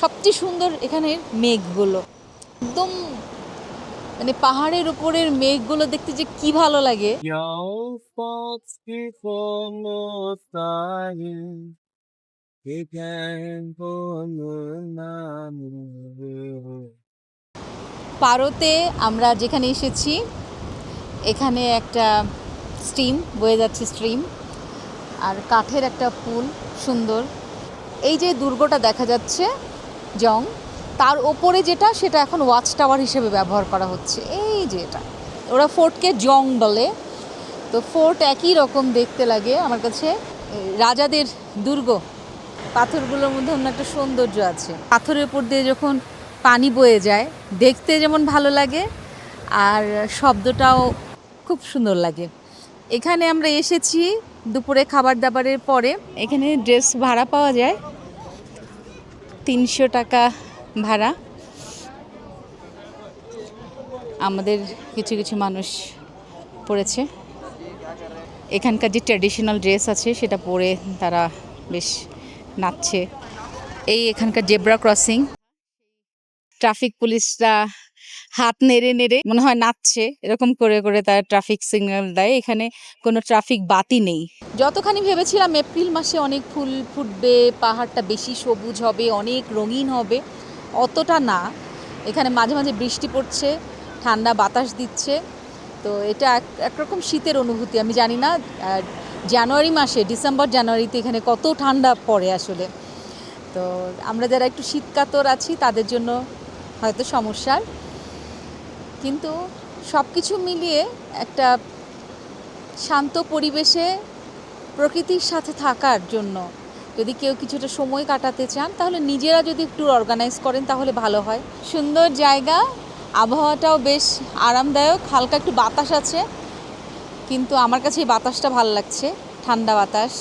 সবচেয়ে সুন্দর এখানের মেঘগুলো, একদম মানে পাহাড়ের উপরের মেঘগুলো দেখতে যে কি ভালো লাগে। পারোতে আমরা যেখানে এসেছি এখানে একটা স্ট্রিম বয়ে যাচ্ছে, স্ট্রিম আর কাঠের একটা পুল সুন্দর। এই যে দুর্গটা দেখা যাচ্ছে জং, তার ওপরে যেটা সেটা এখন ওয়াচ টাওয়ার হিসেবে ব্যবহার করা হচ্ছে। এই যে এটা, ওরা ফোর্টকে জং বলে। তো ফোর্ট একই রকম দেখতে লাগে আমার কাছে, রাজাদের দুর্গ। পাথরগুলোর মধ্যে অন্য একটা সৌন্দর্য আছে, পাথরের উপর দিয়ে যখন পানি বয়ে যায় দেখতে যেমন ভালো লাগে আর শব্দটাও খুব সুন্দর লাগে। এখানে আমরা এসেছি দুপুরে খাবার দাবারের পরে। এখানে ড্রেস ভাড়া পাওয়া যায়, 300 টাকা ভাড়া। আমাদের কিছু কিছু মানুষ পরেছে, এখানকার যে ট্র্যাডিশনাল ড্রেস আছে সেটা পরে তারা বেশ নাচছে। এই এখানকার জেব্রা ক্রসিং, ট্রাফিক পুলিশরা হাত নেড়ে নেড়ে মনে হয় নাচছে, এরকম করে করে তারা ট্রাফিক সিগন্যাল দেয়। এখানে কোনো ট্রাফিক বাতি নেই। যতখানি ভেবেছিলাম এপ্রিল মাসে অনেক ফুল ফুটবে, পাহাড়টা বেশি সবুজ হবে, অনেক রঙিন হবে, অতটা না। এখানে মাঝে মাঝে বৃষ্টি পড়ছে, ঠান্ডা বাতাস দিচ্ছে। তো এটা একরকম শীতের অনুভূতি। আমি জানি না জানুয়ারি মাসে, ডিসেম্বর জানুয়ারিতে এখানে কত ঠান্ডা পড়ে আসলে। তো আমরা যারা একটু শীতকাতর আছি তাদের জন্য হয়তো সমস্যার, কিন্তু সব কিছু মিলিয়ে একটা শান্ত পরিবেশে প্রকৃতির সাথে থাকার জন্য যদি কেউ কিছুটা সময় কাটাতে চান তাহলে নিজেরা যদি একটু অর্গানাইজ করেন তাহলে ভালো হয়। সুন্দর জায়গা, আবহাওয়াটাও বেশ আরামদায়ক, হালকা একটু বাতাস আছে, কিন্তু আমার কাছে এই বাতাসটা ভালো লাগছে, ঠান্ডা বাতাস।